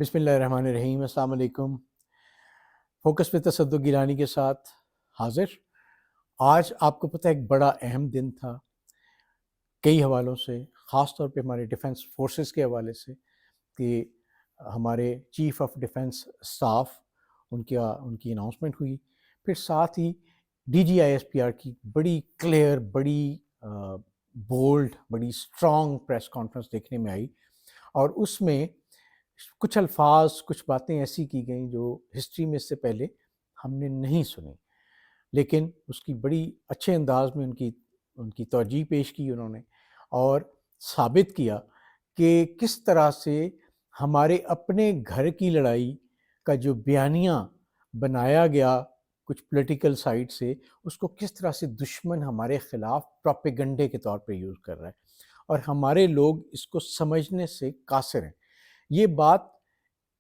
بسم اللہ الرحمن الرحیم۔ السلام علیکم۔ فوکس پہ تصدق گیلانی کے ساتھ حاضر۔ آج آپ کو پتہ ہے ایک بڑا اہم دن تھا کئی حوالوں سے، خاص طور پہ ہمارے ڈیفنس فورسز کے حوالے سے، کہ ہمارے چیف آف ڈیفنس اسٹاف ان کی اناؤنسمنٹ ہوئی، پھر ساتھ ہی D G I S P R کی بڑی کلیئر، بڑی بولڈ، بڑی اسٹرانگ پریس کانفرنس دیکھنے میں آئی، اور اس میں کچھ الفاظ، کچھ باتیں ایسی کی گئیں جو ہسٹری میں اس سے پہلے ہم نے نہیں سنی، لیکن اس کی بڑی اچھے انداز میں ان کی توجیہ پیش کی انہوں نے، اور ثابت کیا کہ کس طرح سے ہمارے اپنے گھر کی لڑائی کا جو بیانیہ بنایا گیا کچھ پولیٹیکل سائٹ سے، اس کو کس طرح سے دشمن ہمارے خلاف پروپیگنڈے کے طور پہ یوز کر رہا ہے، اور ہمارے لوگ اس کو سمجھنے سے قاصر ہیں۔ یہ بات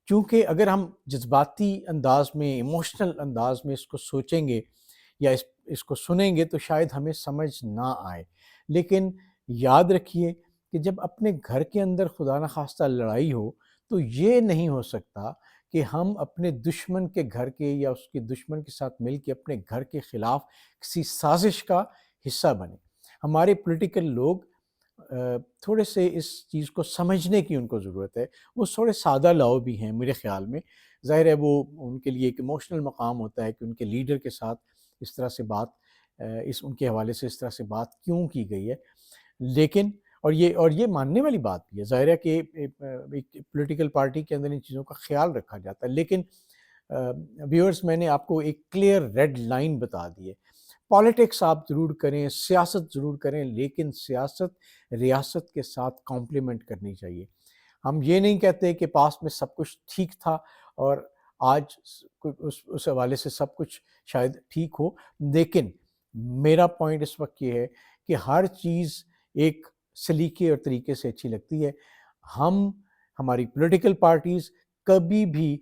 چونکہ اگر ہم جذباتی انداز میں، ایموشنل انداز میں اس کو سوچیں گے یا اس کو سنیں گے تو شاید ہمیں سمجھ نہ آئے، لیکن یاد رکھیے کہ جب اپنے گھر کے اندر خدا نخواستہ لڑائی ہو تو یہ نہیں ہو سکتا کہ ہم اپنے دشمن کے گھر کے یا اس کے دشمن کے ساتھ مل کے اپنے گھر کے خلاف کسی سازش کا حصہ بنیں۔ ہمارے پولیٹیکل لوگ تھوڑے سے اس چیز کو سمجھنے کی ان کو ضرورت ہے۔ وہ تھوڑے سادہ لاؤ بھی ہیں میرے خیال میں، ظاہر ہے وہ ان کے لیے ایک ایموشنل مقام ہوتا ہے کہ ان کے لیڈر کے ساتھ اس طرح سے بات، ان کے حوالے سے اس طرح سے بات کیوں کی گئی ہے، لیکن اور یہ ماننے والی بات بھی ہے، ظاہر ہے کہ ایک پولیٹیکل پارٹی کے اندر ان چیزوں کا خیال رکھا جاتا ہے، لیکن ویورز میں نے آپ کو ایک کلیئر ریڈ لائن بتا دی ہے۔ پالیٹکس آپ ضرور کریں، سیاست ضرور کریں، لیکن سیاست ریاست کے ساتھ کمپلیمنٹ کرنی چاہیے۔ ہم یہ نہیں کہتے کہ پاسٹ میں سب کچھ ٹھیک تھا اور آج اس حوالے سے سب کچھ شاید ٹھیک ہو، لیکن میرا پوائنٹ اس وقت یہ ہے کہ ہر چیز ایک سلیقے اور طریقے سے اچھی لگتی ہے۔ ہماری پولیٹیکل پارٹیز کبھی بھی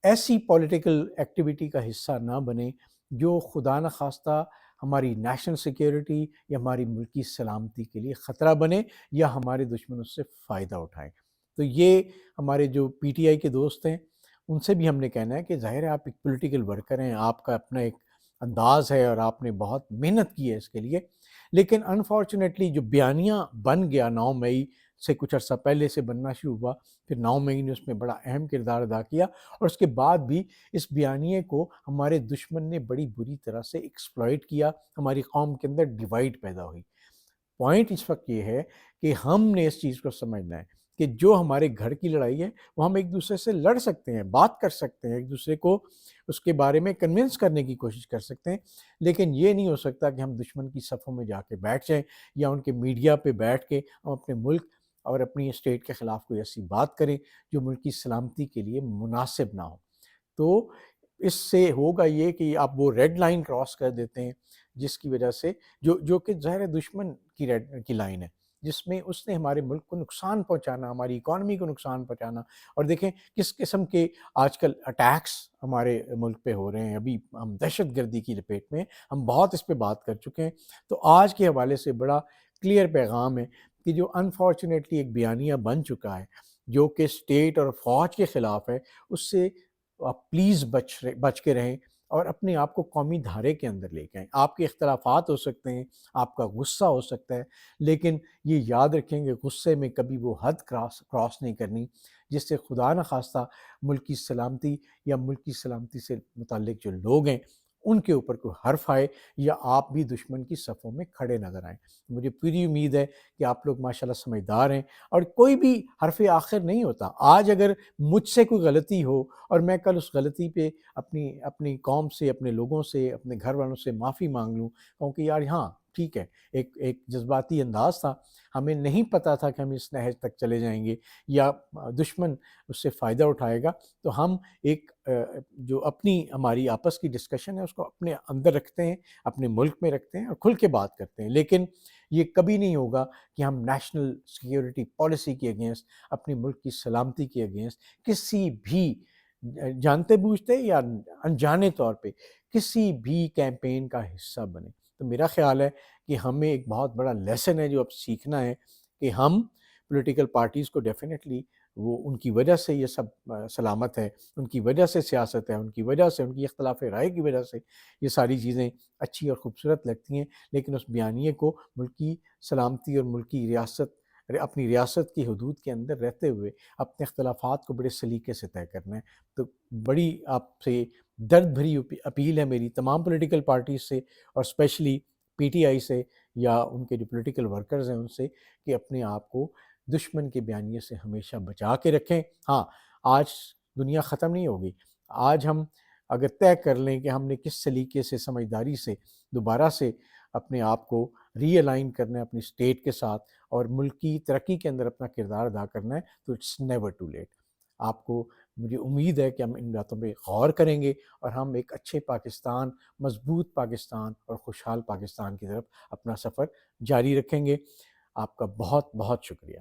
ایسی پولیٹیکل ایکٹیویٹی کا حصہ نہ بنے جو خدا نخواستہ ہماری نیشنل سیکیورٹی یا ہماری ملکی سلامتی کے لیے خطرہ بنے یا ہمارے دشمن اس سے فائدہ اٹھائیں۔ تو یہ ہمارے جو پی ٹی آئی کے دوست ہیں ان سے بھی ہم نے کہنا ہے کہ ظاہر ہے آپ ایک پولیٹیکل ورکر ہیں، آپ کا اپنا ایک انداز ہے اور آپ نے بہت محنت کی ہے اس کے لیے، لیکن انفارچونیٹلی جو بیانیہ بن گیا 9 مئی سے کچھ عرصہ پہلے سے بننا شروع ہوا، پھر 9 مئی نے اس میں بڑا اہم کردار ادا کیا، اور اس کے بعد بھی اس بیانیے کو ہمارے دشمن نے بڑی بری طرح سے ایکسپلائٹ کیا، ہماری قوم کے اندر ڈیوائیڈ پیدا ہوئی۔ پوائنٹ اس وقت یہ ہے کہ ہم نے اس چیز کو سمجھنا ہے کہ جو ہمارے گھر کی لڑائی ہے وہ ہم ایک دوسرے سے لڑ سکتے ہیں، بات کر سکتے ہیں، ایک دوسرے کو اس کے بارے میں کنونس کرنے کی کوشش کر سکتے ہیں، لیکن یہ نہیں ہو سکتا کہ ہم دشمن کی صفوں میں جا کے بیٹھ جائیں یا ان کے میڈیا پہ بیٹھ کے ہم اپنے ملک اور اپنی اسٹیٹ کے خلاف کوئی ایسی بات کریں جو ملک کی سلامتی کے لیے مناسب نہ ہو۔ تو اس سے ہوگا یہ کہ آپ وہ ریڈ لائن کراس کر دیتے ہیں، جس کی وجہ سے جو کہ ظاہر دشمن کی لائن ہے، جس میں اس نے ہمارے ملک کو نقصان پہنچانا، ہماری اکانومی کو نقصان پہنچانا، اور دیکھیں کس قسم کے آج کل اٹیکس ہمارے ملک پہ ہو رہے ہیں۔ ابھی ہم دہشت گردی کی لپیٹ میں، ہم بہت اس پہ بات کر چکے ہیں، تو آج کے حوالے سے بڑا کلیئر پیغام ہے کہ جو انفارچونیٹلی ایک بیانیہ بن چکا ہے جو کہ اسٹیٹ اور فوج کے خلاف ہے، اس سے آپ پلیز بچ کے رہیں اور اپنے آپ کو قومی دھارے کے اندر لے کے آئیں۔ آپ کے اختلافات ہو سکتے ہیں، آپ کا غصہ ہو سکتا ہے، لیکن یہ یاد رکھیں کہ غصے میں کبھی وہ حد کراس نہیں کرنی جس سے خدا نخواستہ ملک کی سلامتی یا ملک کی سلامتی سے متعلق جو لوگ ہیں ان کے اوپر کوئی حرف آئے یا آپ بھی دشمن کی صفوں میں کھڑے نظر آئیں۔ مجھے پوری امید ہے کہ آپ لوگ ماشاءاللہ سمجھدار ہیں، اور کوئی بھی حرف آخر نہیں ہوتا۔ آج اگر مجھ سے کوئی غلطی ہو اور میں کل اس غلطی پہ اپنی قوم سے، اپنے لوگوں سے، اپنے گھر والوں سے معافی مانگ لوں، کیونکہ یار ہاں ٹھیک ہے، ایک جذباتی انداز تھا، ہمیں نہیں پتہ تھا کہ ہم اس نہج تک چلے جائیں گے یا دشمن اس سے فائدہ اٹھائے گا، تو ہم ایک جو ہماری آپس کی ڈسکشن ہے اس کو اپنے اندر رکھتے ہیں، اپنے ملک میں رکھتے ہیں اور کھل کے بات کرتے ہیں، لیکن یہ کبھی نہیں ہوگا کہ ہم نیشنل سیکیورٹی پالیسی کے اگینسٹ، اپنی ملک کی سلامتی کے اگینسٹ کسی بھی جانتے بوجھتے یا انجانے طور پہ کسی بھی کیمپین کا حصہ بنے۔ تو میرا خیال ہے کہ ہمیں ایک بہت بڑا لیسن ہے جو اب سیکھنا ہے کہ ہم پولیٹیکل پارٹیز کو ڈیفینیٹلی وہ ان کی وجہ سے یہ سب سلامت ہے، ان کی وجہ سے سیاست ہے، ان کی وجہ سے ان کی اختلاف رائے کی وجہ سے یہ ساری چیزیں اچھی اور خوبصورت لگتی ہیں، لیکن اس بیانیے کو ملکی سلامتی اور ملکی ریاست اپنی ریاست کی حدود کے اندر رہتے ہوئے اپنے اختلافات کو بڑے سلیقے سے طے کرنا ہے۔ تو بڑی آپ سے درد بھری اپیل ہے میری تمام پولیٹیکل پارٹیز سے، اور اسپیشلی پی ٹی آئی سے یا ان کے جو پولیٹیکل ورکرز ہیں ان سے، کہ اپنے آپ کو دشمن کے بیانیے سے ہمیشہ بچا کے رکھیں۔ ہاں، آج دنیا ختم نہیں ہوگی، آج ہم اگر طے کر لیں کہ ہم نے کس سلیقے سے سمجھداری سے دوبارہ سے اپنے آپ کو ری الائن کرنا ہے اپنی اسٹیٹ کے ساتھ اور ملک کی ترقی کے اندر اپنا کردار ادا کرنا ہے، تو اٹس نیور ٹو لیٹ۔ آپ کو مجھے امید ہے کہ ہم ان باتوں پہ غور کریں گے اور ہم ایک اچھے پاکستان، مضبوط پاکستان اور خوشحال پاکستان کی طرف اپنا سفر جاری رکھیں گے۔ آپ کا بہت بہت شکریہ۔